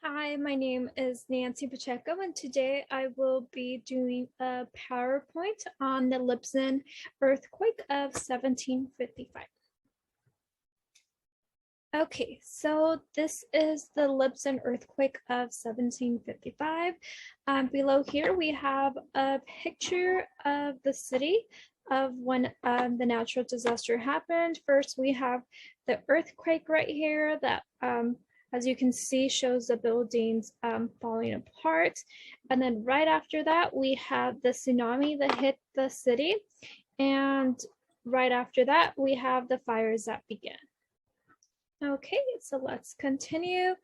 Hi, my name is Nancy Pacheco, and today I will be doing a PowerPoint on the Lisbon earthquake of 1755. Okay, so this is the Lisbon earthquake of 1755. Below here we have a picture of the city of when the natural disaster happened. First, we have the earthquake right here that as you can see, shows the buildings falling apart. And then right after that, we have the tsunami that hit the city. And right after that, we have the fires that began. Okay, so let's continue.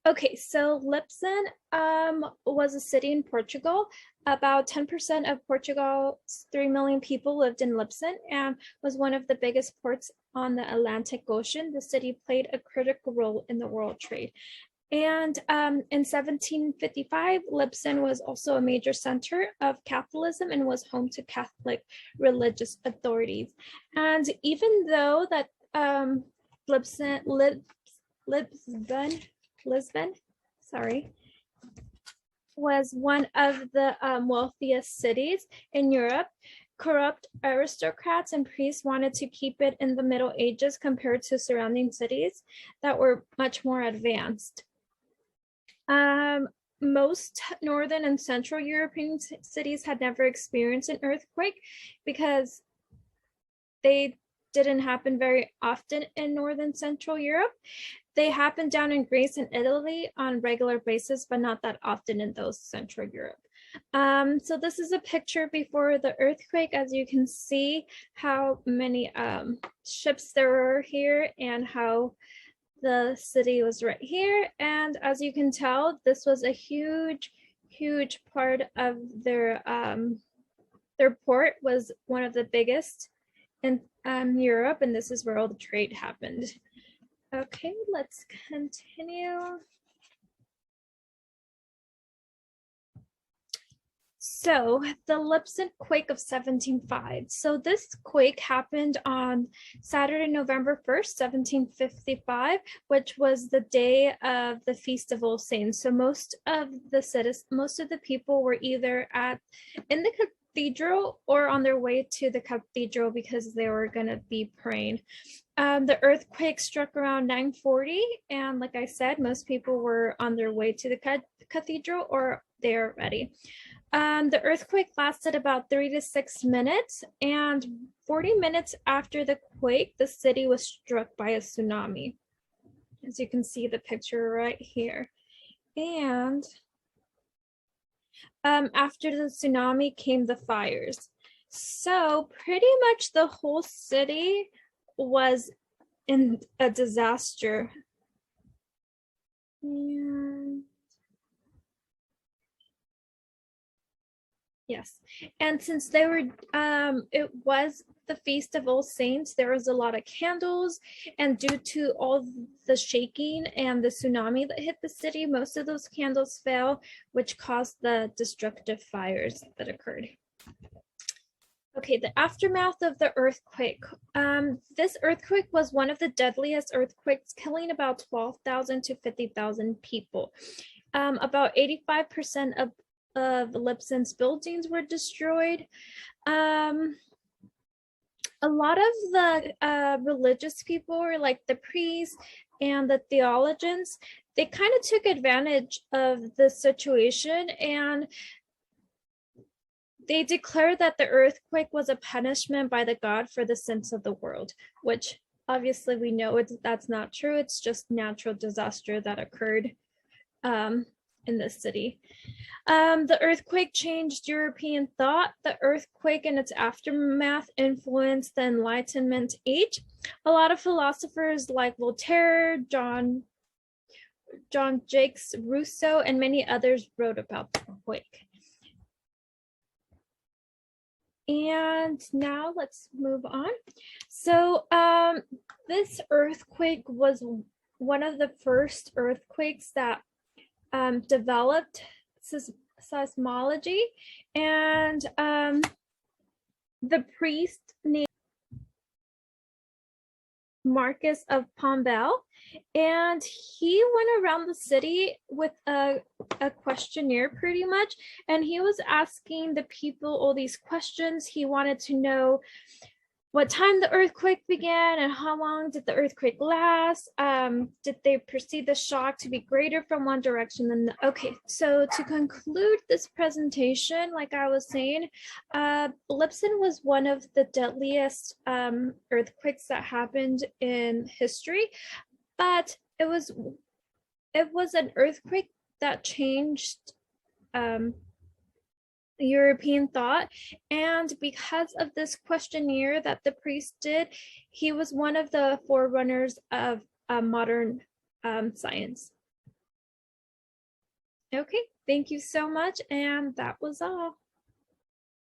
Okay, so Lisbon was a city in Portugal. About 10% of Portugal's 3 million people lived in Lisbon and was one of the biggest ports on the Atlantic Ocean. The city played a critical role in the world trade. And in 1755, Lisbon was also a major center of Catholicism and was home to Catholic religious authorities. And even though that Lisbon, sorry, was one of the wealthiest cities in Europe, corrupt aristocrats and priests wanted to keep it in the Middle Ages compared to surrounding cities that were much more advanced. Most Northern and Central European cities had never experienced an earthquake because they didn't happen very often in Northern Central Europe. They happen down in Greece and Italy on regular basis, but not that often in those Central Europe. So this is a picture before the earthquake. As you can see how many ships there were here and how the city was right here. And as you can tell, this was a huge part of their port, was one of the biggest in Europe, and this is where all the trade happened. Okay, let's continue. So the Lisbon quake of 1705. So this quake happened on Saturday, November 1st, 1755, which was the day of the Feast of All Saints. So most of the people were either in the cathedral or on their way to the cathedral because they were going to be praying. The earthquake struck around 9:40, and like I said, most people were on their way to the cathedral or there already. The earthquake lasted about 3 to 6 minutes, and 40 minutes after the quake, the city was struck by a tsunami. As you can see the picture right here. And after the tsunami came the fires. So pretty much the whole city was in a disaster. And yes, and since they were, it was the Feast of All Saints, there was a lot of candles, and due to all the shaking and the tsunami that hit the city, most of those candles fell, which caused the destructive fires that occurred. Okay, the aftermath of the earthquake. This earthquake was one of the deadliest earthquakes, killing about 12,000 to 50,000 people. About 85% of Lisbon's buildings were destroyed. A lot of the religious people, or like the priests and the theologians, they kind of took advantage of the situation, and they declared that the earthquake was a punishment by the God for the sins of the world, which obviously we know that's not true. It's just natural disaster that occurred in this city. The earthquake changed European thought. The earthquake and its aftermath influenced the Enlightenment age. A lot of philosophers like Voltaire, John Jacques Rousseau, and many others wrote about the quake. And now let's move on. So this earthquake was one of the first earthquakes that developed seismology, and the priest named Marcus of Pombal, and he went around the city with a questionnaire pretty much, and he was asking the people all these questions. He wanted to know what time the earthquake began and how long did the earthquake last. Did they perceive the shock to be greater from one direction than the, okay, so to conclude this presentation, like I was saying, Lisbon was one of the deadliest earthquakes that happened in history, but it was an earthquake that changed European thought. And because of this questionnaire that the priest did, he was one of the forerunners of modern science. Okay, thank you so much. And that was all.